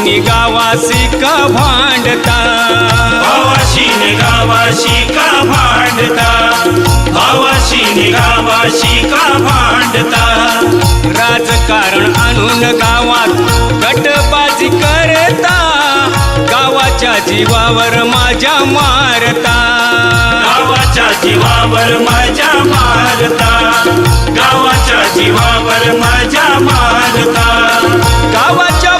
भावाशीनी गावाशी का भांडता, भावाशीने गावाशी का भांडता, भावाशीने गावाशी का भांडता। राजकारण आणून गावात गटबाजी करता, गावाच्या जीवावर माझ्या मारता, गावाच्या जीवावर माझ्या मारता, गावाच्या जीवावर माझ्या मारता। गावाच्या